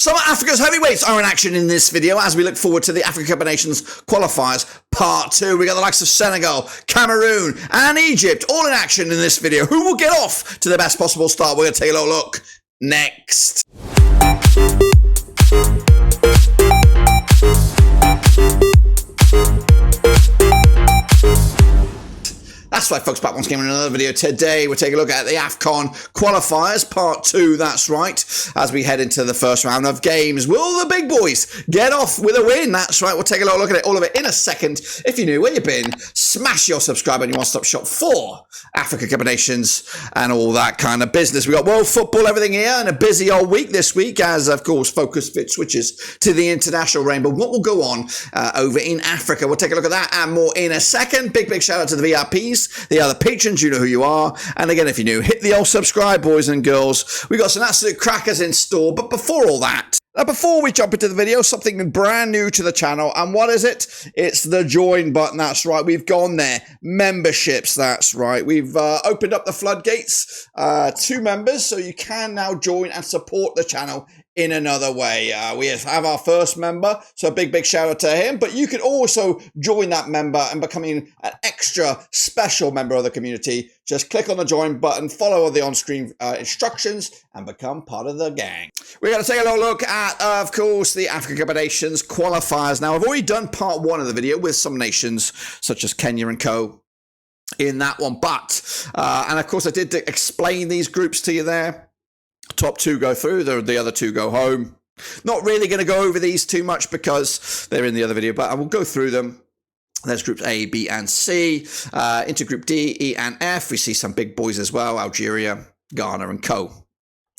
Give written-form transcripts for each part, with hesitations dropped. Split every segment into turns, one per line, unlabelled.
Some of Africa's heavyweights are in action in this video as we look forward to the Africa Cup of Nations qualifiers part 2. We got the likes of Senegal, Cameroon and Egypt all in action in this video. Who will get off to the best possible start? We're going to take a little look next. That's right, folks, back once again in another video. Today, we're taking a look at the AFCON qualifiers, part 2, that's right, as we head into the first round of games. Will the big boys get off with a win? That's right, we'll take a little look at it, all of it in a second. If you're new, where you been, smash your subscribe and your one-stop shop for Africa Cup of Nations and all that kind of business. We got world football, everything here, and a busy old week this week as, of course, focus fit switches to the international rainbow. What will go on over in Africa? We'll take a look at that and more in a second. Big shout out to the VIPs. The other patrons, you know who you are. And again, if you're new, hit the old subscribe, boys and girls. We've got some absolute crackers in store. But before all that, now before we jump into the video, something brand new to the channel. And what is it? It's the join button. That's right. We've gone there. Memberships. That's right. We've opened up the floodgates to members. So you can now join and support the channel in another way. We have our first member, so a big shout out to him, but you can also join that member and becoming an extra special member of the community. Just click on the join button, follow the on-screen instructions and become part of the gang. We're going to take a little look at, of course, the Africa Cup of Nations qualifiers. Now, I've already done part 1 of the video with some nations such as Kenya and co in that one, but and of course I did explain these groups to you there. Top 2 go through, the other 2 go home. Not really going to go over these too much because they're in the other video, but I will go through them. There's groups A, B, and C. Into group D, E, and F, we see some big boys as well, Algeria, Ghana, and co.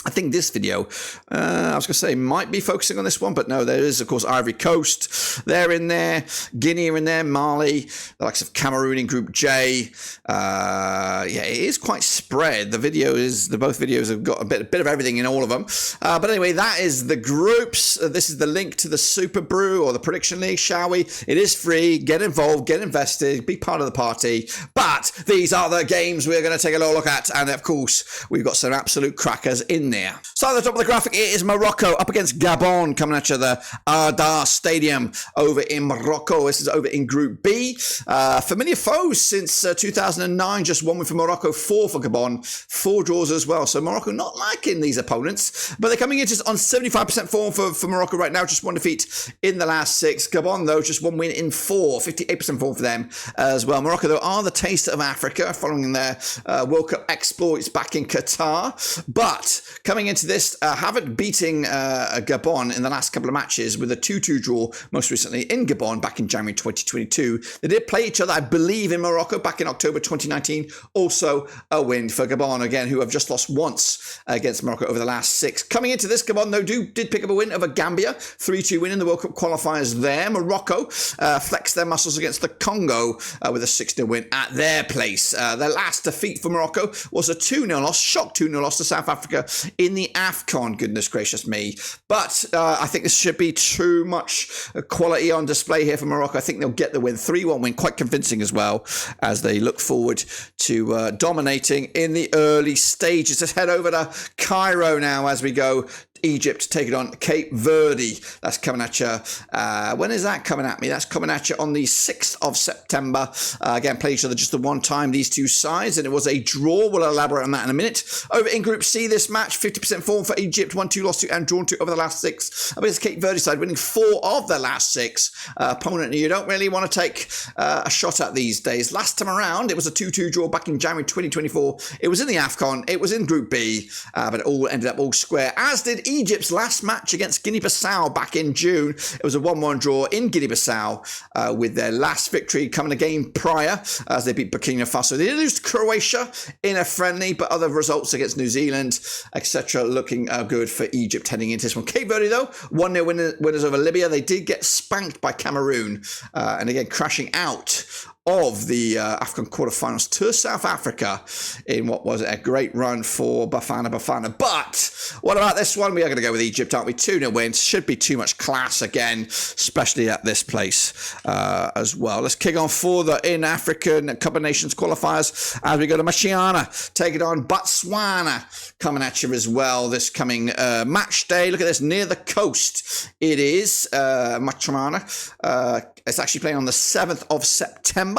I think this video, I was going to say, might be focusing on this one, but no, there is, of course, Ivory Coast. They're in there. Guinea are in there. Mali, the likes of Cameroon in Group J. Yeah, it is quite spread. Both videos have got a bit of everything in all of them. But anyway, that is the groups. This is the link to the Super Brew or the Prediction League, shall we? It is free. Get involved, get invested, be part of the party. But these are the games we're going to take a little look at. And of course, we've got some absolute crackers in there. So at the top of the graphic, it is Morocco up against Gabon, coming at you the Ardar Stadium over in Morocco. This is over in Group B. Familiar foes since 2009, just 1 win for Morocco, 4 for Gabon, 4 draws as well. So Morocco not liking these opponents, but they're coming in just on 75% form for Morocco right now, just 1 defeat in the last 6. Gabon, though, just 1 win in 4, 58% form for them as well. Morocco, though, are the taste of Africa following their World Cup exploits back in Qatar, but coming into this, haven't beating Gabon in the last couple of matches with a 2-2 draw most recently in Gabon back in January 2022. They did play each other, I believe, in Morocco back in October 2019. Also a win for Gabon, again, who have just lost once against Morocco over the last 6. Coming into this, Gabon, though, did pick up a win over Gambia, 3-2 win in the World Cup qualifiers there. Morocco flexed their muscles against the Congo with a 6-0 win at their place. Their last defeat for Morocco was a 2-0 loss, shock 2-0 loss to South Africa in the AFCON, goodness gracious me. But I think this should be too much quality on display here for Morocco. I think they'll get the win, 3-1 win, quite convincing as well, as they look forward to dominating in the early stages. Let's head over to Cairo now as we go. Egypt taking on Cape Verde. That's coming at you. When is that coming at me? That's coming at you on the 6th of September. Again, played each other just the one time, these two sides, and it was a draw. We'll elaborate on that in a minute. Over in Group C, this match, 50% form for Egypt, 1-2 lost to and drawn to over the last 6. But it's Cape Verde side winning 4 of the last 6. Opponent you don't really want to take a shot at these days. Last time around, it was a 2-2 draw back in January 2024. It was in the AFCON. It was in Group B, but it all ended up all square, as did Egypt's last match against Guinea-Bissau back in June. It was a 1-1 draw in Guinea-Bissau with their last victory coming a game prior as they beat Burkina Faso. They did lose to Croatia in a friendly, but other results against New Zealand, etc. looking good for Egypt heading into this one. Cape Verde, though, 1-0 winners over Libya. They did get spanked by Cameroon and again crashing out of the AFCON quarterfinals to South Africa in what was a great run for Bafana. But what about this one? We are going to go with Egypt, aren't we? 2-0 wins. Should be too much class again, especially at this place as well. Let's kick on for the in African Cup of Nations qualifiers as we go to Machiana, taking on Botswana, coming at you as well this coming match day. Look at this, near the coast. It is Machiana. It's actually playing on the 7th of September.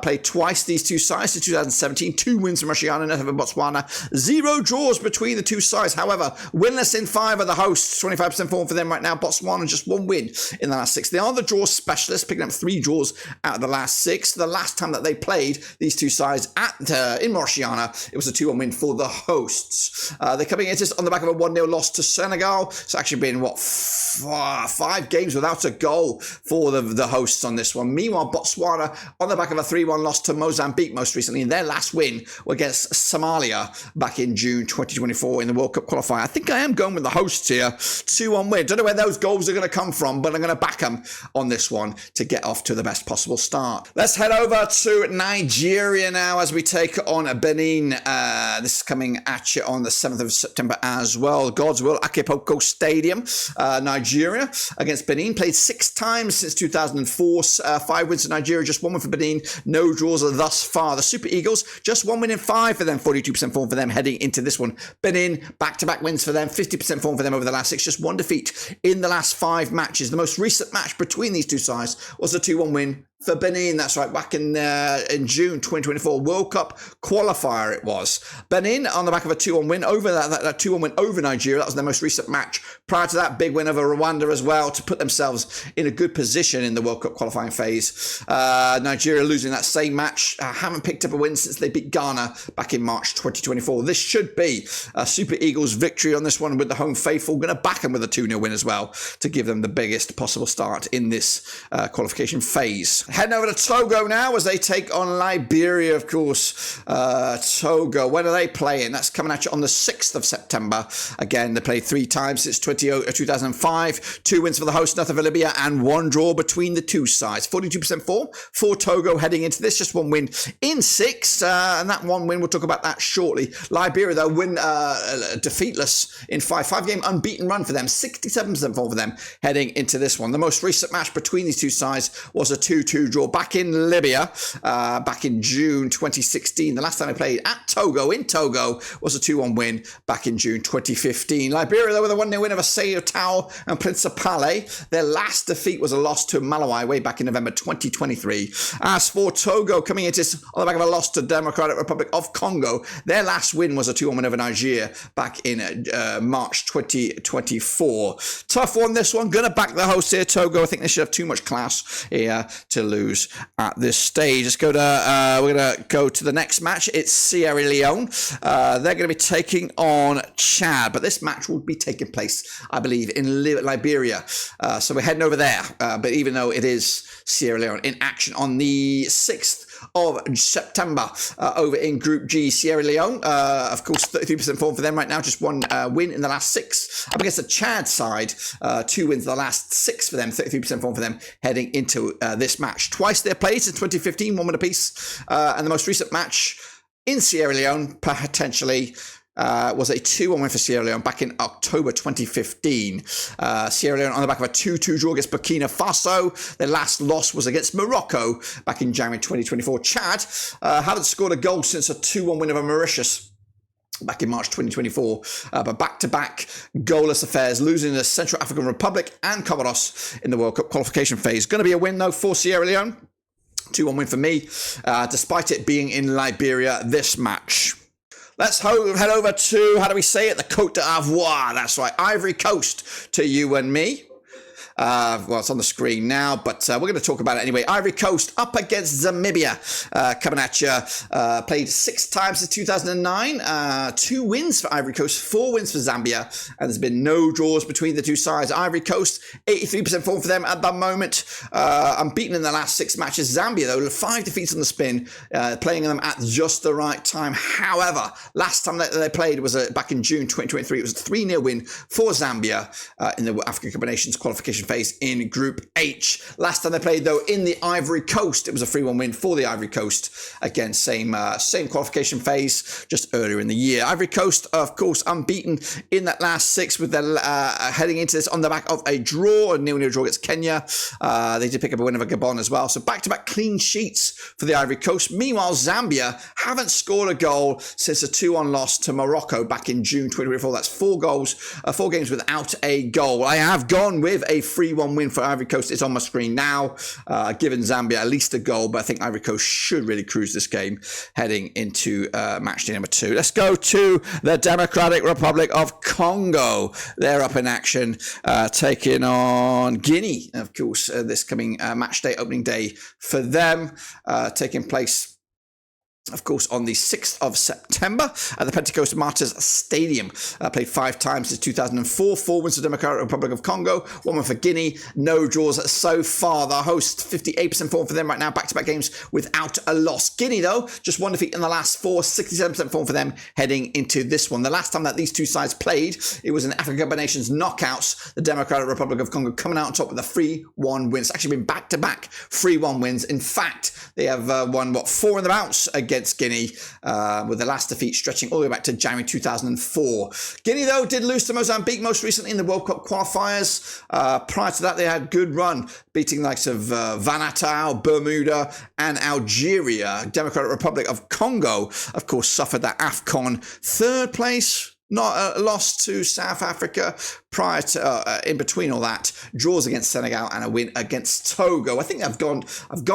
Played twice, these two sides, in 2017. 2 wins for Machiana, nothing for Botswana. 0 draws between the two sides. However, winless in 5 of the hosts. 25% form for them right now. Botswana just 1 win in the last 6. They are the draw specialists, picking up 3 draws out of the last 6. The last time that they played these two sides in Machiana, it was a 2-1 win for the hosts. They're coming into this on the back of a 1-0 loss to Senegal. It's actually been, 5 games without a goal for the hosts on this one. Meanwhile, Botswana on the back of a 3-1 loss to Mozambique most recently, and their last win were against Somalia back in June 2024 in the World Cup qualifier. I think I am going with the hosts here. 2-1 win. Don't know where those goals are going to come from, but I'm going to back them on this one to get off to the best possible start. Let's head over to Nigeria now as we take on Benin. This is coming at you on the 7th of September as well. God's Will, Akepoko Stadium, Nigeria against Benin. Played 6 times since 2004. 5 wins for Nigeria, just 1 win for Benin. No draws thus far. The Super Eagles, just 1 win in 5 for them. 42% form for them heading into this one. Benin, back-to-back wins for them. 50% form for them over the last 6. Just 1 defeat in the last 5 matches. The most recent match between these two sides was a 2-1 win for Benin. That's right, back in June 2024 World Cup qualifier it was. Benin on the back of a 2-1 win over that 2-1 win over Nigeria. That was their most recent match. Prior to that, big win over Rwanda as well to put themselves in a good position in the World Cup qualifying phase. Nigeria losing that same match. Haven't picked up a win since they beat Ghana back in March 2024. This should be a Super Eagles victory on this one with the home faithful. Going to back them with a 2-0 win as well to give them the biggest possible start in this qualification phase. Heading over to Togo now as they take on Liberia, of course. Togo, when are they playing? That's coming at you on the 6th of September. Again, they played 3 times since 2005. 2 wins for the host, nothing for Libya, and 1 draw between the two sides. 42% form for Togo heading into this. Just 1 win in 6, and that 1 win, we'll talk about that shortly. Liberia, though, win defeatless in 5. 5-game unbeaten run for them. 67% form for them heading into this one. The most recent match between these two sides was a 2-2 draw back in Libya, back in June 2016. The last time they played at Togo, in Togo, was a 2-1 win back in June 2015. Liberia, though, with a 1-0 win over Sao Tao and Principale. Their last defeat was a loss to Malawi way back in November 2023. As for Togo, coming into this on the back of a loss to Democratic Republic of Congo, their last win was a 2-1 win over Nigeria back in March 2024. Tough one, this one. Gonna back the host here, Togo. I think they should have too much class here to lose at this stage. Let's go to we're gonna go to the next match. It's Sierra Leone. They're going to be taking on Chad, but this match will be taking place, I believe, in Liberia. So we're heading over there. But even though it is Sierra Leone in action on the 6th of September over in Group G, Sierra Leone. Of course, 33% form for them right now. Just 1 win in the last 6. Up against the Chad side, 2 wins in the last 6 for them. 33% form for them heading into this match. Twice they're played since 2015, 1 win apiece. And the most recent match in Sierra Leone, potentially, was a 2-1 win for Sierra Leone back in October 2015. Sierra Leone on the back of a 2-2 draw against Burkina Faso. Their last loss was against Morocco back in January 2024. Chad haven't scored a goal since a 2-1 win over Mauritius back in March 2024, but back-to-back goalless affairs, losing to Central African Republic and Comoros in the World Cup qualification phase. Going to be a win, though, for Sierra Leone. 2-1 win for me, despite it being in Liberia this match. Let's head over to, how do we say it? The Côte d'Ivoire. That's right, Ivory Coast to you and me. Well, it's on the screen now, but we're going to talk about it anyway. Ivory Coast up against Zambia, coming at you. Played 6 times since 2009. 2 wins for Ivory Coast, 4 wins for Zambia, and there's been no draws between the two sides. Ivory Coast, 83% form for them at the moment. Unbeaten in the last 6 matches. Zambia, though, 5 defeats on the spin, playing them at just the right time. However, last time that they played was back in June 2023. It was a 3-0 win for Zambia in the African Cup of Nations qualification qualification phase in Group H. Last time they played, though, in the Ivory Coast, it was a 3-1 win for the Ivory Coast. Again, same qualification phase, just earlier in the year. Ivory Coast, of course, unbeaten in that last 6, with their heading into this on the back of a draw, a 0-0 draw against Kenya. They did pick up a win over Gabon as well. So back-to-back clean sheets for the Ivory Coast. Meanwhile, Zambia haven't scored a goal since a 2-1 loss to Morocco back in June 2024. That's 4 games without a goal. I have gone with a 3-1 win for Ivory Coast. It's on my screen now, giving Zambia at least a goal, but I think Ivory Coast should really cruise this game heading into match day number 2. Let's go to the Democratic Republic of Congo. They're up in action, taking on Guinea, of course, this coming match day, opening day for them, taking place, of course, on the 6th of September at the Pentecost Martyrs Stadium. Played 5 times since 2004. 4 wins for the Democratic Republic of Congo, 1 win for Guinea. No draws so far. The host, 58% form for them right now. Back-to-back games without a loss. Guinea, though, just 1 defeat in the last 4. 67% form for them heading into this one. The last time that these two sides played, it was in African Cup of Nations knockouts. The Democratic Republic of Congo coming out on top with a 3-1 win. It's actually been back-to-back 3-1 wins. In fact, they have won, 4 in the bounce against Guinea, with the last defeat stretching all the way back to January 2004. Guinea, though, did lose to Mozambique most recently in the World Cup qualifiers. Prior to that, they had good run, beating the likes of Vanuatu, Bermuda, and Algeria. Democratic Republic of Congo, of course, suffered that AFCON 3rd place. Not a loss to South Africa prior to, in between all that, draws against Senegal and a win against Togo. I think I've gone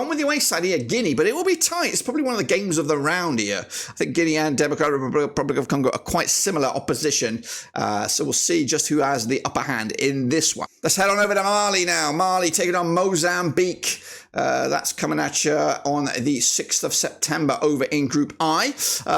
with the away side here, Guinea, but it will be tight. It's probably one of the games of the round here. I think Guinea and Democratic Republic of Congo are quite similar opposition, so we'll see just who has the upper hand in this one. Let's head on over to Mali now. Mali taking on Mozambique. That's coming at you on the 6th of September over in Group I.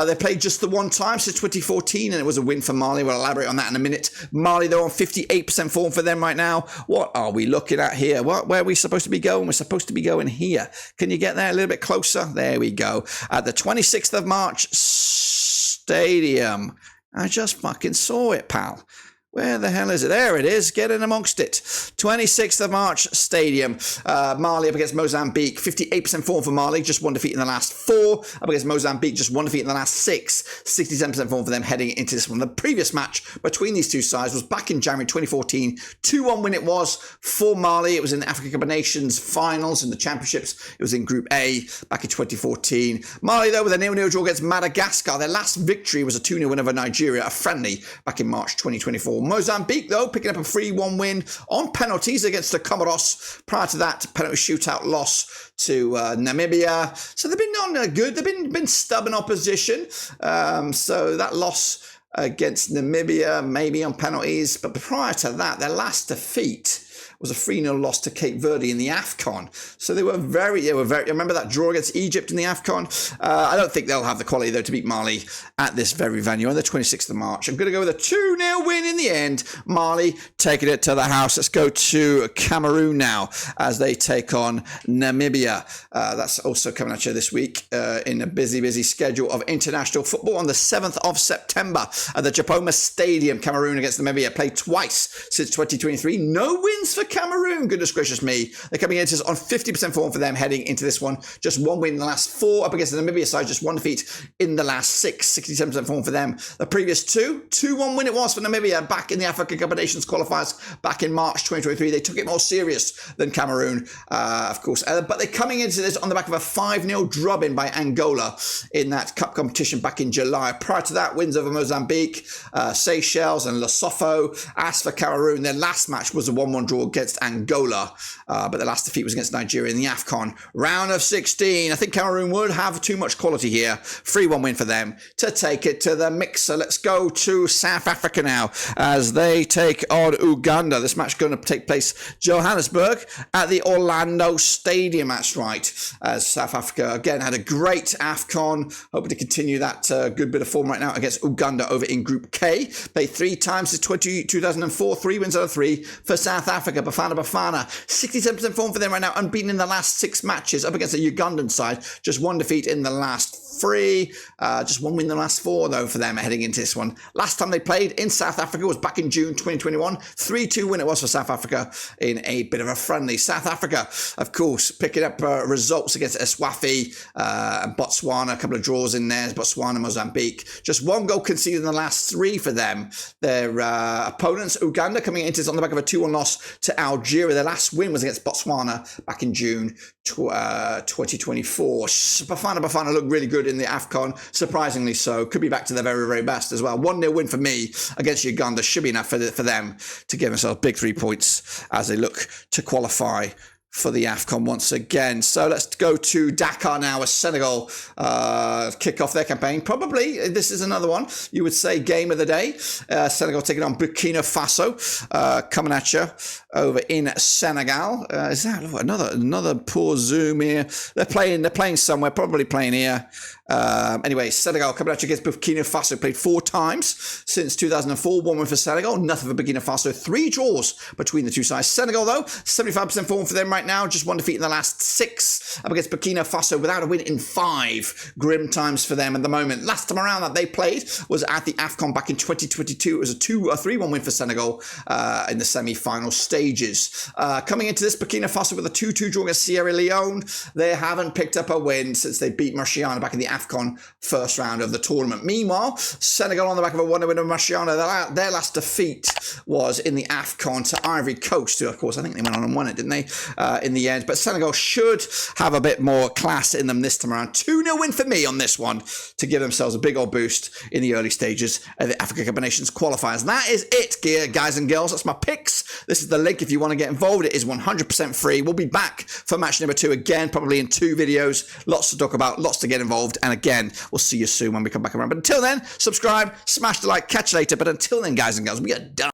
They played just the 1 time since 2014, and it was a win for Mali. We'll elaborate on that in a minute. Mali, though, on 58% form for them right now. What are we looking at here? Where are we supposed to be going? We're supposed to be going here. Can you get there a little bit closer? There we go. At the 26th of March Stadium. I just fucking saw it, pal. Where the hell is it? There it is. Get in amongst it. 26th of March Stadium. Mali up against Mozambique. 58% form for Mali. Just 1 defeat in the last 4. Up against Mozambique. Just 1 defeat in the last 6. 67% form for them heading into this one. The previous match between these two sides was back in January 2014. 2-1 win it was for Mali. It was in the African Cup of Nations finals in the championships. It was in Group A back in 2014. Mali, though, with a 0-0 draw against Madagascar. Their last victory was a 2-0 win over Nigeria, a friendly back in March 2024. Mozambique, though, picking up a 3-1 win on penalties against the Comoros. Prior to that, penalty shootout loss to Namibia. So they've been on good. They've been stubborn opposition. So that loss against Namibia, maybe on penalties. But prior to that, their last defeat was a 3-0 loss to Cape Verde in the AFCON. So they were very, remember that draw against Egypt in the AFCON? I don't think they'll have the quality, though, to beat Mali at this very venue on the 26th of March. I'm going to go with a 2-0 win in the end. Mali taking it to the house. Let's go to Cameroon now as they take on Namibia. That's also coming at you this week in a busy schedule of international football on the 7th of September at the Japoma Stadium. Cameroon against Namibia, played twice since 2023. No wins for Cameroon, goodness gracious me. They're coming into this on 50% form for them heading into this one. Just 1 win in the last 4 up against the Namibia side, just 1 defeat in the last 6. 67% form for them. The previous 2-1 win it was for Namibia back in the African Cup of Nations qualifiers back in March 2023. They took it more serious than Cameroon, of course. But they're coming into this on the back of a 5-0 drubbing by Angola in that cup competition back in July. Prior to that, wins over Mozambique, Seychelles and Lesotho. As for Cameroon, their last match was a 1-1 draw against Angola, but the last defeat was against Nigeria in the AFCON round of 16. I think Cameroon would have too much quality here. 3-1 win for them to take it to the mixer. Let's go to South Africa now as they take on Uganda. This match is going to take place Johannesburg at the Orlando Stadium. That's right. As South Africa again had a great AFCON, hoping to continue that good bit of form right now against Uganda over in Group K. Played 3 times since 2004, 3 wins out of 3 for South Africa. Africa, Bafana. 67% form for them right now, unbeaten in the last 6 matches, up against the Ugandan side. Just 1 defeat in the last 3. Just 1 win in the last 4, though, for them heading into this one. Last time they played in South Africa was back in June 2021. 3-2 win it was for South Africa in a bit of a friendly. South Africa, of course, picking up results against Eswatini and Botswana. A couple of draws in there. Botswana, Mozambique. Just 1 goal conceded in the last 3 for them. Their opponents, Uganda, coming into this on the back of a 2-1 loss to Algeria. Their last win was against Botswana back in June 2024. Bafana looked really good in the AFCON, surprisingly so. Could be back to their very, very best as well. 1-0 win for me against Uganda should be enough for them to give themselves big 3 points as they look to qualify for the AFCON once again. So let's go to Dakar now as Senegal kick off their campaign. Probably, this is another one, you would say, game of the day. Senegal taking on Burkina Faso, coming at you over in Senegal. Is that another poor zoom here? They're playing somewhere, probably playing here. Anyway, Senegal coming at you against Burkina Faso. Played 4 times since 2004. 1 win for Senegal, nothing for Burkina Faso. 3 draws between the two sides. Senegal, though, 75% form for them right now. Just 1 defeat in the last 6 up against Burkina Faso without a win in 5. Grim times for them at the moment. Last time around that they played was at the AFCON back in 2022. It was a 3-1 win for Senegal in the semi-final stages. Coming into this, Burkina Faso with a 2-2 draw against Sierra Leone. They haven't picked up a win since they beat Mauritania back in the AFCON first round of the tournament. Meanwhile, Senegal on the back of a 1-0 win of Mauritania. Their last defeat was in the AFCON to Ivory Coast, who, of course, I think they went on and won it, didn't they, in the end. But Senegal should have a bit more class in them this time around. 2-0 win for me on this one to give themselves a big old boost in the early stages of the Africa Cup of Nations qualifiers. That is it, guys and girls. That's my picks. This is the link if you want to get involved. It is 100% free. We'll be back for match number 2 again, probably in 2 videos. Lots to talk about, lots to get involved. And again, we'll see you soon when we come back around. But until then, subscribe, smash the like, catch you later. But until then, guys and girls, we are done.